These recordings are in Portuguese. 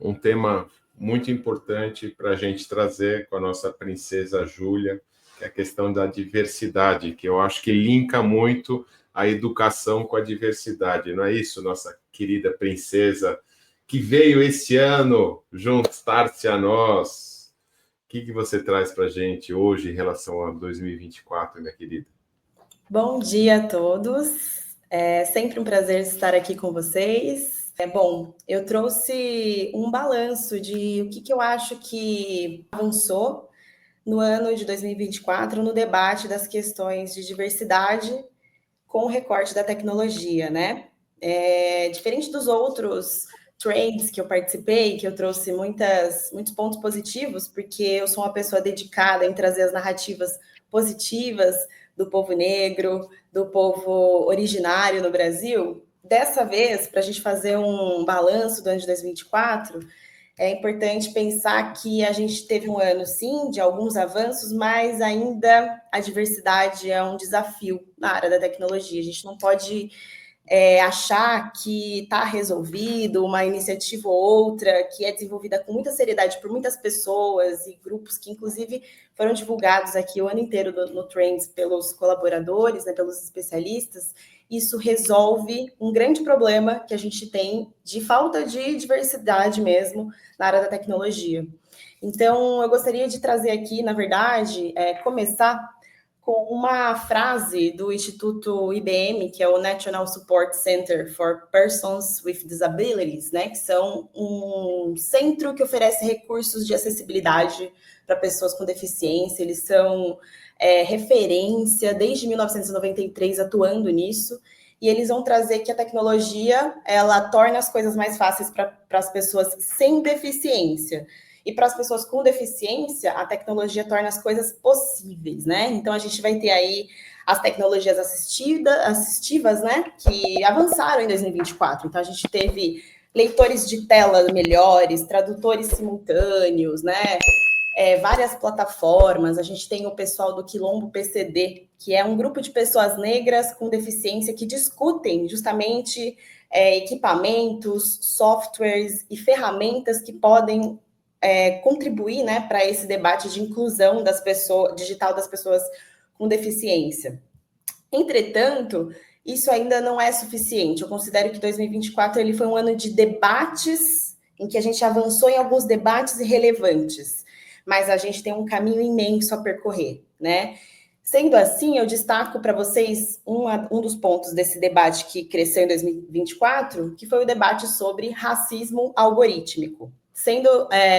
um tema muito importante para a gente trazer com a nossa princesa Júlia, que é a questão da diversidade, que eu acho que linka muito a educação com a diversidade, não é isso, nossa querida princesa, que veio esse ano juntar-se a nós? O que você traz para a gente hoje em relação a 2024, minha querida? Bom dia a todos. É sempre um prazer estar aqui com vocês. Bom, eu trouxe um balanço de o que eu acho que avançou no ano de 2024 no debate das questões de diversidade com o recorte da tecnologia, né? Diferente dos outros trends que eu participei, que eu trouxe muitos pontos positivos, porque eu sou uma pessoa dedicada em trazer as narrativas positivas do povo negro, do povo originário no Brasil. Dessa vez, para a gente fazer um balanço do ano de 2024, é importante pensar que a gente teve um ano, sim, de alguns avanços, mas ainda a diversidade é um desafio na área da tecnologia. A gente não pode achar que está resolvido uma iniciativa ou outra que é desenvolvida com muita seriedade por muitas pessoas e grupos que, inclusive, foram divulgados aqui o ano inteiro no Trends pelos colaboradores, né, pelos especialistas. Isso resolve um grande problema que a gente tem de falta de diversidade mesmo na área da tecnologia. Então, eu gostaria de trazer aqui, na verdade, começar com uma frase do Instituto IBM, que é o National Support Center for Persons with Disabilities, né, que são um centro que oferece recursos de acessibilidade para pessoas com deficiência. Eles são referência desde 1993 atuando nisso, e eles vão trazer que a tecnologia ela torna as coisas mais fáceis para as pessoas sem deficiência. E para as pessoas com deficiência, a tecnologia torna as coisas possíveis, né? Então, a gente vai ter aí as tecnologias assistivas, né? Que avançaram em 2024. Então, a gente teve leitores de tela melhores, tradutores simultâneos, né? Várias plataformas. A gente tem o pessoal do Quilombo PCD, que é um grupo de pessoas negras com deficiência que discutem justamente equipamentos, softwares e ferramentas que podem contribuir, né, para esse debate de inclusão digital das pessoas com deficiência. Entretanto, isso ainda não é suficiente. Eu considero que 2024 ele foi um ano de debates, em que a gente avançou em alguns debates relevantes, mas a gente tem um caminho imenso a percorrer, né? Sendo assim, eu destaco para vocês um dos pontos desse debate que cresceu em 2024, que foi o debate sobre racismo algorítmico.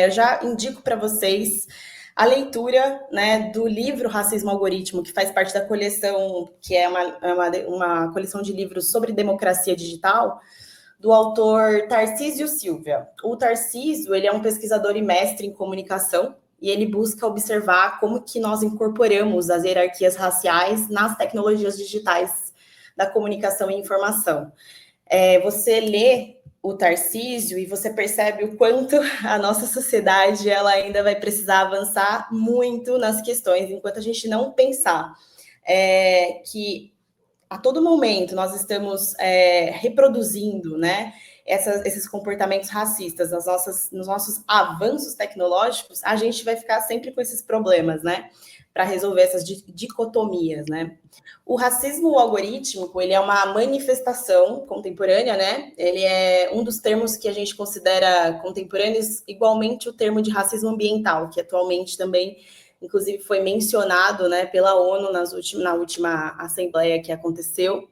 Eu já indico para vocês a leitura, né, do livro Racismo Algoritmo, que faz parte da coleção, que é uma coleção de livros sobre democracia digital, do autor Tarcísio Silva. O Tarcísio, ele é um pesquisador e mestre em comunicação, e ele busca observar como que nós incorporamos as hierarquias raciais nas tecnologias digitais da comunicação e informação. Você lê o Tarcísio e você percebe o quanto a nossa sociedade ela ainda vai precisar avançar muito nas questões, enquanto a gente não pensar que a todo momento nós estamos reproduzindo, né, esses comportamentos racistas nos nossos avanços tecnológicos, a gente vai ficar sempre com esses problemas, né, para resolver essas dicotomias, né. O racismo algorítmico, ele é uma manifestação contemporânea, né? Ele é um dos termos que a gente considera contemporâneos, igualmente o termo de racismo ambiental, que atualmente também, inclusive, foi mencionado, né, pela ONU na última assembleia que aconteceu.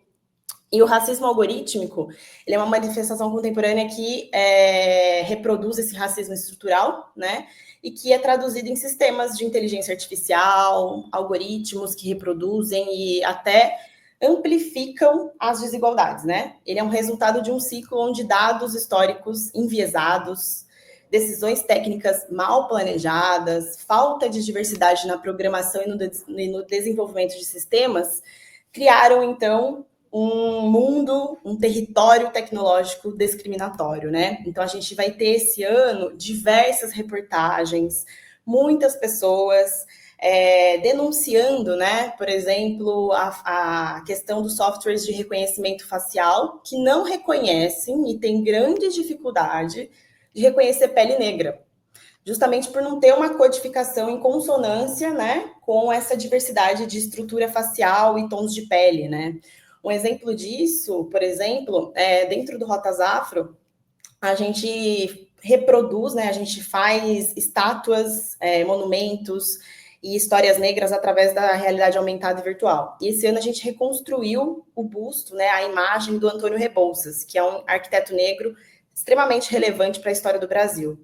E o racismo algorítmico, ele é uma manifestação contemporânea que reproduz esse racismo estrutural, né? E que é traduzido em sistemas de inteligência artificial, algoritmos que reproduzem e até amplificam as desigualdades, né? Ele é um resultado de um ciclo onde dados históricos enviesados, decisões técnicas mal planejadas, falta de diversidade na programação e no desenvolvimento de sistemas criaram, então, um mundo, um território tecnológico discriminatório, né? Então, a gente vai ter esse ano diversas reportagens, muitas pessoas denunciando, né, por exemplo, a questão dos softwares de reconhecimento facial, que não reconhecem e tem grande dificuldade de reconhecer pele negra, justamente por não ter uma codificação em consonância, né, com essa diversidade de estrutura facial e tons de pele, né. Um exemplo disso, por exemplo, dentro do Rotas Afro, a gente reproduz, né, a gente faz estátuas, monumentos e histórias negras através da realidade aumentada e virtual. E esse ano a gente reconstruiu o busto, né, a imagem do Antônio Rebouças, que é um arquiteto negro extremamente relevante para a história do Brasil.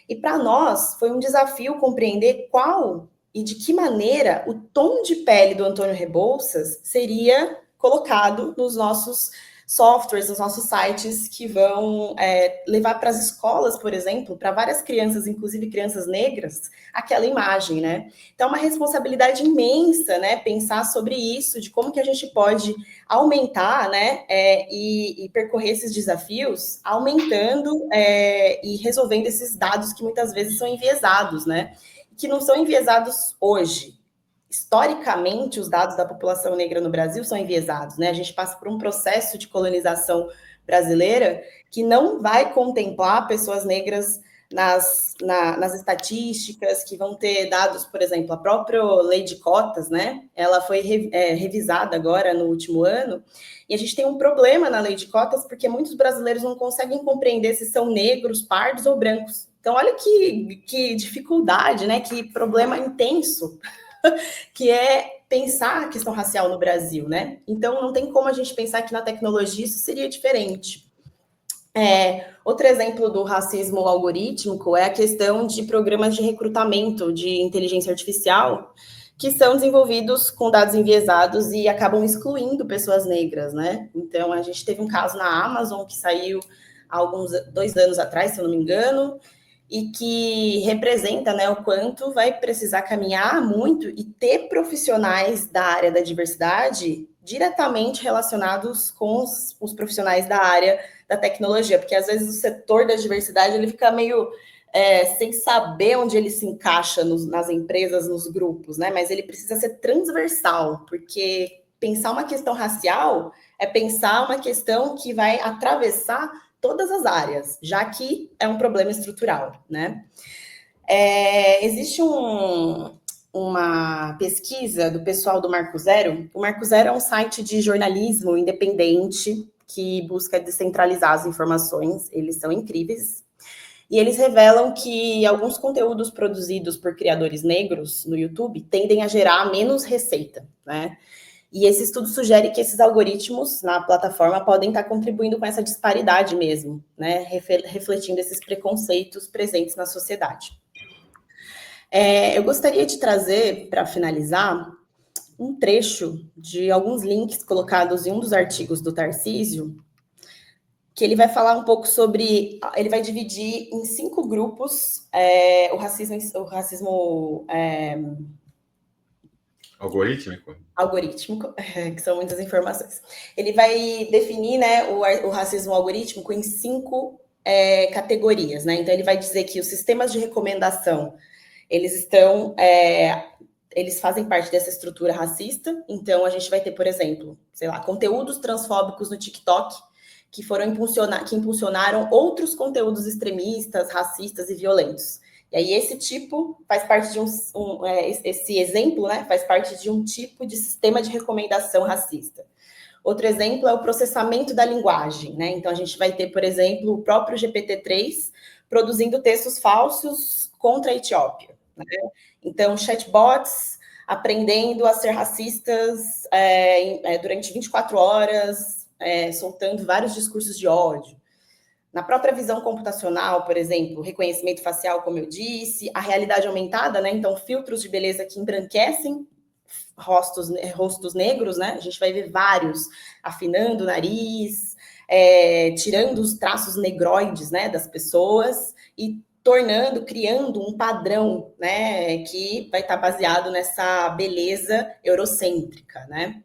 E para nós foi um desafio compreender qual e de que maneira o tom de pele do Antônio Rebouças seria colocado nos nossos softwares, nos nossos sites que vão levar para as escolas, por exemplo, para várias crianças, inclusive crianças negras, aquela imagem, né? Então, é uma responsabilidade imensa, né? Pensar sobre isso, de como que a gente pode aumentar, né? E percorrer esses desafios, aumentando e resolvendo esses dados que muitas vezes são enviesados, né? Que não são enviesados hoje. Historicamente, os dados da população negra no Brasil são enviesados, né? A gente passa por um processo de colonização brasileira que não vai contemplar pessoas negras nas estatísticas, que vão ter dados, por exemplo, a própria lei de cotas, né? Ela foi revisada agora no último ano, e a gente tem um problema na lei de cotas, porque muitos brasileiros não conseguem compreender se são negros, pardos ou brancos. Então, olha que dificuldade, né? Que problema intenso que é pensar a questão racial no Brasil, né? Então, não tem como a gente pensar que na tecnologia isso seria diferente. Outro exemplo do racismo algorítmico é a questão de programas de recrutamento de inteligência artificial que são desenvolvidos com dados enviesados e acabam excluindo pessoas negras, né? Então, a gente teve um caso na Amazon que saiu há 2 anos atrás, se eu não me engano, e que representa, né, o quanto vai precisar caminhar muito e ter profissionais da área da diversidade diretamente relacionados com os profissionais da área da tecnologia, porque às vezes o setor da diversidade ele fica meio sem saber onde ele se encaixa nas empresas, nos grupos, né? Mas ele precisa ser transversal, porque pensar uma questão racial é pensar uma questão que vai atravessar todas as áreas, já que é um problema estrutural, né? Existe uma pesquisa do pessoal do Marco Zero. O Marco Zero é um site de jornalismo independente que busca descentralizar as informações. Eles são incríveis. E eles revelam que alguns conteúdos produzidos por criadores negros no YouTube tendem a gerar menos receita, né? E esse estudo sugere que esses algoritmos na plataforma podem estar contribuindo com essa disparidade mesmo, né? Refletindo esses preconceitos presentes na sociedade. Eu gostaria de trazer, para finalizar, um trecho de alguns links colocados em um dos artigos do Tarcísio, que ele vai falar um pouco sobre... Ele vai dividir em 5 grupos o racismo algorítmico, que são muitas informações. Ele vai definir, né, o racismo algorítmico em 5 categorias, né? Então, ele vai dizer que os sistemas de recomendação, eles fazem parte dessa estrutura racista. Então, a gente vai ter, por exemplo, sei lá, conteúdos transfóbicos no TikTok que impulsionaram outros conteúdos extremistas, racistas e violentos. E aí esse tipo faz parte de esse exemplo, né, faz parte de um tipo de sistema de recomendação racista. Outro exemplo é o processamento da linguagem, né? Então a gente vai ter, por exemplo, o próprio GPT-3 produzindo textos falsos contra a Etiópia, né? Então chatbots aprendendo a ser racistas durante 24 horas, soltando vários discursos de ódio. Na própria visão computacional, por exemplo, reconhecimento facial, como eu disse, a realidade aumentada, né? Então, filtros de beleza que embranquecem rostos negros, né? A gente vai ver vários afinando o nariz, tirando os traços negroides, né, das pessoas e criando um padrão, né, que vai estar baseado nessa beleza eurocêntrica, né?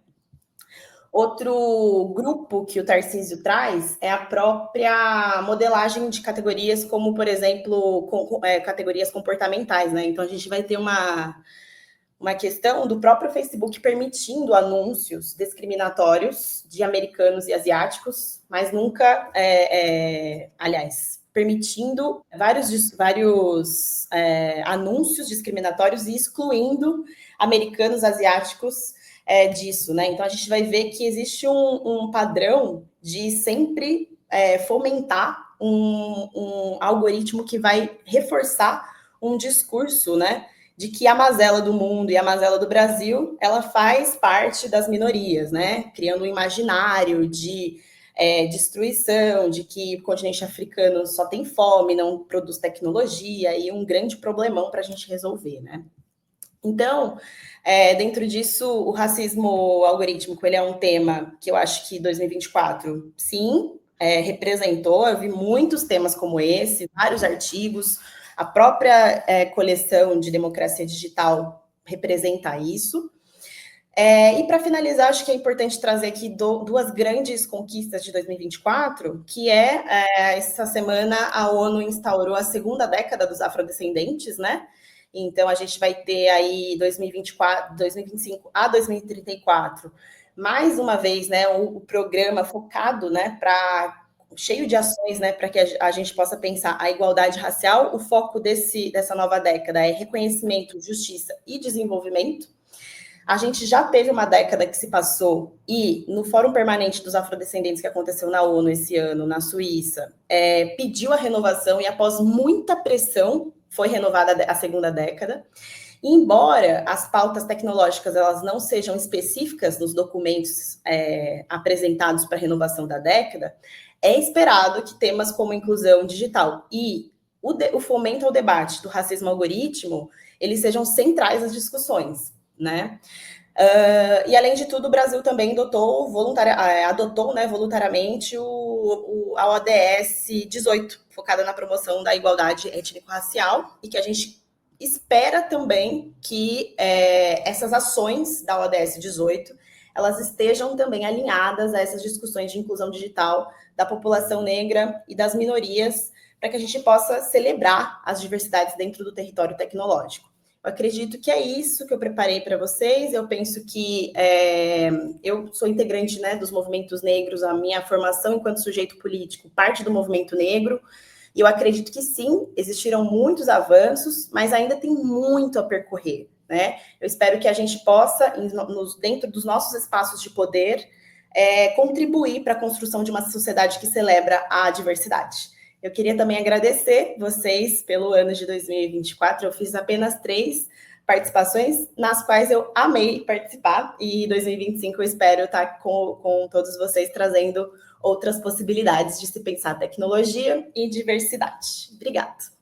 Outro grupo que o Tarcísio traz é a própria modelagem de categorias, como, por exemplo, categorias comportamentais, né? Então, a gente vai ter uma questão do próprio Facebook permitindo anúncios discriminatórios de americanos e asiáticos, mas nunca, aliás, permitindo vários anúncios discriminatórios e excluindo americanos, asiáticos disso, né? Então, a gente vai ver que existe um padrão de sempre fomentar um algoritmo que vai reforçar um discurso, né, de que a mazela do mundo e a mazela do Brasil, ela faz parte das minorias, né, criando um imaginário de destruição, de que o continente africano só tem fome, não produz tecnologia, e um grande problemão para a gente resolver, né. Então, dentro disso, o racismo algorítmico, ele é um tema que eu acho que 2024, sim, representou. Eu vi muitos temas como esse, vários artigos, a própria coleção de democracia digital representa isso. E para finalizar, acho que é importante trazer aqui duas grandes conquistas de 2024, que essa semana a ONU instaurou a segunda década dos afrodescendentes, né? Então, a gente vai ter aí 2025 a 2034, mais uma vez, né, o programa focado, né, cheio de ações, né, para que a gente possa pensar a igualdade racial. O foco dessa nova década é reconhecimento, justiça e desenvolvimento. A gente já teve uma década que se passou e no Fórum Permanente dos Afrodescendentes que aconteceu na ONU esse ano, na Suíça, pediu a renovação e após muita pressão foi renovada a segunda década. E, embora as pautas tecnológicas elas não sejam específicas nos documentos apresentados para a renovação da década, é esperado que temas como inclusão digital e o fomento ao debate do racismo algoritmo, eles sejam centrais às discussões, né? E, além de tudo, o Brasil também adotou voluntariamente a ODS 18, focada na promoção da igualdade étnico-racial, e que a gente espera também que essas ações da ODS 18, elas estejam também alinhadas a essas discussões de inclusão digital da população negra e das minorias, para que a gente possa celebrar as diversidades dentro do território tecnológico. Eu acredito que é isso que eu preparei para vocês. Eu penso que eu sou integrante, né, dos movimentos negros, a minha formação enquanto sujeito político parte do movimento negro, e eu acredito que sim, existiram muitos avanços, mas ainda tem muito a percorrer, né? Eu espero que a gente possa, dentro dos nossos espaços de poder, contribuir para a construção de uma sociedade que celebra a diversidade. Eu queria também agradecer vocês pelo ano de 2024. Eu fiz apenas 3 participações, nas quais eu amei participar. E 2025 eu espero estar com todos vocês trazendo outras possibilidades de se pensar tecnologia e diversidade. Obrigada.